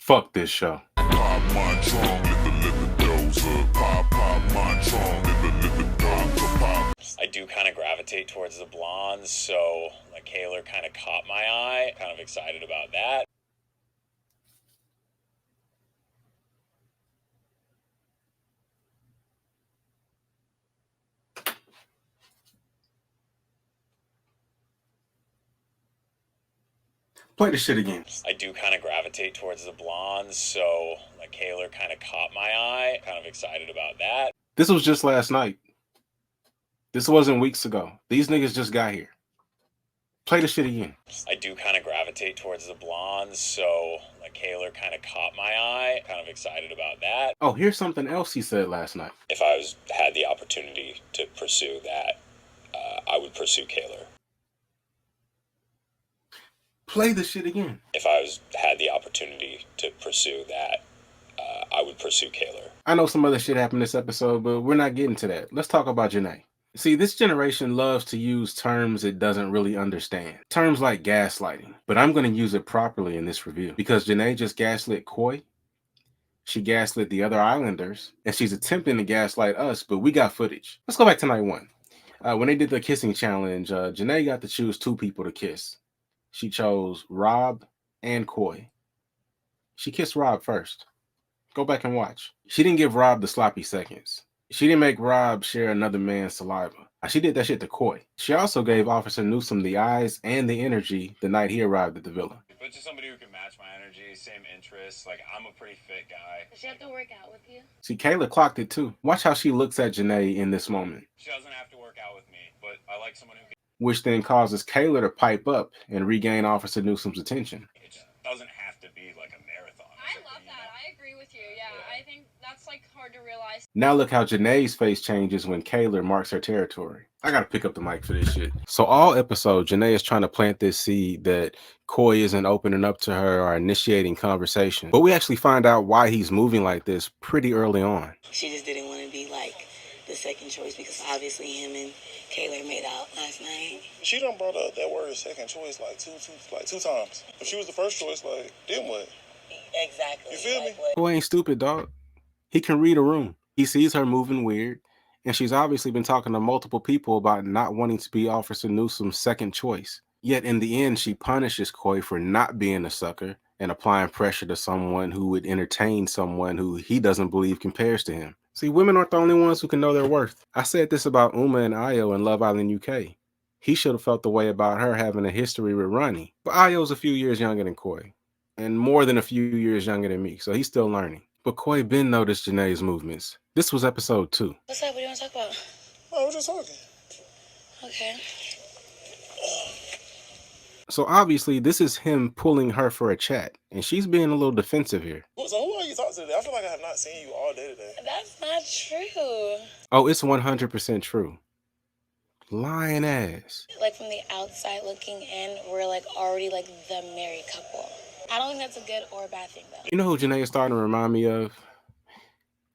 Fuck this show. I do kind of gravitate towards the blondes, so like Kaylor kind of caught my eye. Kind of excited about that. Play the shit again. I do kind of gravitate towards the blondes, so like Kaylor kind of caught my eye. Kind of excited about that. This was just last night. This wasn't weeks ago. These niggas just got here. Play the shit again. I do kind of gravitate towards the blondes, so like Kaylor kind of caught my eye. Kind of excited about that. Oh, here's something else he said last night. If I had the opportunity to pursue that, I would pursue Kaylor. Play the shit again. If I had the opportunity to pursue that, I would pursue Kaylor. I know some other shit happened this episode, but we're not getting to that. Let's talk about Janae. See, this generation loves to use terms it doesn't really understand. Terms like gaslighting. But I'm going to use it properly in this review. Because Janae just gaslit Coye. She gaslit the other Islanders. And she's attempting to gaslight us, but we got footage. Let's go back to night one. When they did the kissing challenge, Janae got to choose two people to kiss. She chose Rob and Coye. She kissed Rob first. Go back and watch. She didn't give Rob the sloppy seconds. She didn't make Rob share another man's saliva. She did that shit to Coye. She also gave Officer Newsom the eyes and the energy the night he arrived at the villa. But just somebody who can match my energy, same interests. Like, I'm a pretty fit guy. Does she have to work out with you? See, Kaylor clocked it too. Watch how she looks at Janae in this moment. She doesn't have to work out with me, but I like someone who can. Which then causes Kaylor to pipe up and regain Officer Newsom's attention. It just doesn't have to be like a marathon. I love that. I agree with you. Yeah, I think that's like hard to realize. Now look how Janae's face changes when Kaylor marks her territory. I gotta pick up the mic for this shit. So all episode, Janae is trying to plant this seed that Coye isn't opening up to her or initiating conversation. But we actually find out why he's moving like this pretty early on. She just didn't want to be like the second choice because obviously him and Kaylor made out last night. She done brought up that word second choice like two times. If she was the first choice, like, then what? Exactly. You feel me? Coye ain't stupid, dog. He can read a room. He sees her moving weird, and she's obviously been talking to multiple people about not wanting to be Officer Newsom's second choice. Yet in the end, she punishes Coye for not being a sucker and applying pressure to someone who would entertain someone who he doesn't believe compares to him. See, women aren't the only ones who can know their worth. I said this about Uma and Ayo in Love Island UK. He should have felt the way about her having a history with Ronnie. But Ayo's a few years younger than Coye, and more than a few years younger than me, so he's still learning. But Coye been noticed Janae's movements. This was episode 2. What's up? What do you want to talk about? Oh, we're just talking. Okay. So obviously this is him pulling her for a chat, and she's being a little defensive here. So who are you talking to today? I feel like I have not seen you all day today. That's not true. Oh, it's 100% true. Lying ass. Like from the outside looking in, we're like already like the married couple. I don't think that's a good or a bad thing though. You know who Janae is starting to remind me of?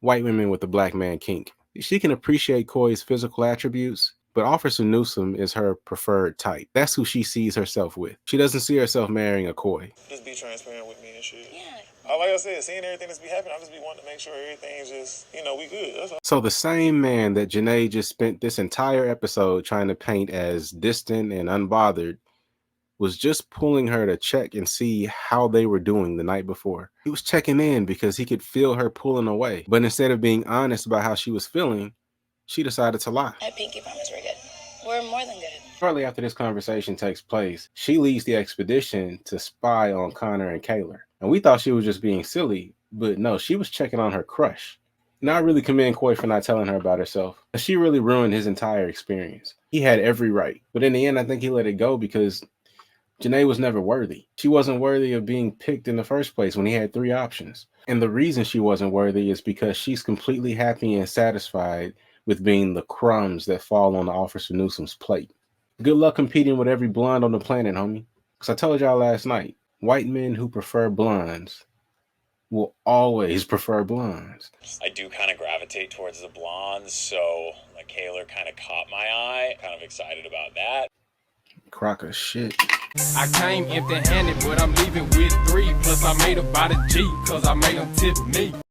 White women with the black man kink. She can appreciate Coye's physical attributes, but Officer Newsom is her preferred type. That's who she sees herself with. She doesn't see herself marrying a Coye. Just be transparent with me and shit. Yeah. Like I said, seeing everything that's be happening, I just be wanting to make sure everything's just, we good. That's all. So the same man that Janae just spent this entire episode trying to paint as distant and unbothered was just pulling her to check and see how they were doing the night before. He was checking in because he could feel her pulling away. But instead of being honest about how she was feeling, she decided to lie. At Pinky Promise, we're good. We're more than good. Shortly after this conversation takes place, she leads the expedition to spy on Connor and Kaylor. And we thought she was just being silly, but no, she was checking on her crush. Now I really commend Coye for not telling her about herself. She really ruined his entire experience. He had every right. But in the end, I think he let it go because Janae was never worthy. She wasn't worthy of being picked in the first place when he had 3 options. And the reason she wasn't worthy is because she's completely happy and satisfied with being the crumbs that fall on the Officer Newsom's plate. Good luck competing with every blonde on the planet, homie. Because I told y'all last night, white men who prefer blondes will always prefer blondes. I do kind of gravitate towards the blondes, so like Kaylor kind of caught my eye. Kind of excited about that. crock of shit. I came empty-handed, but I'm leaving with 3. Plus I made about a G, cause I made them tip me.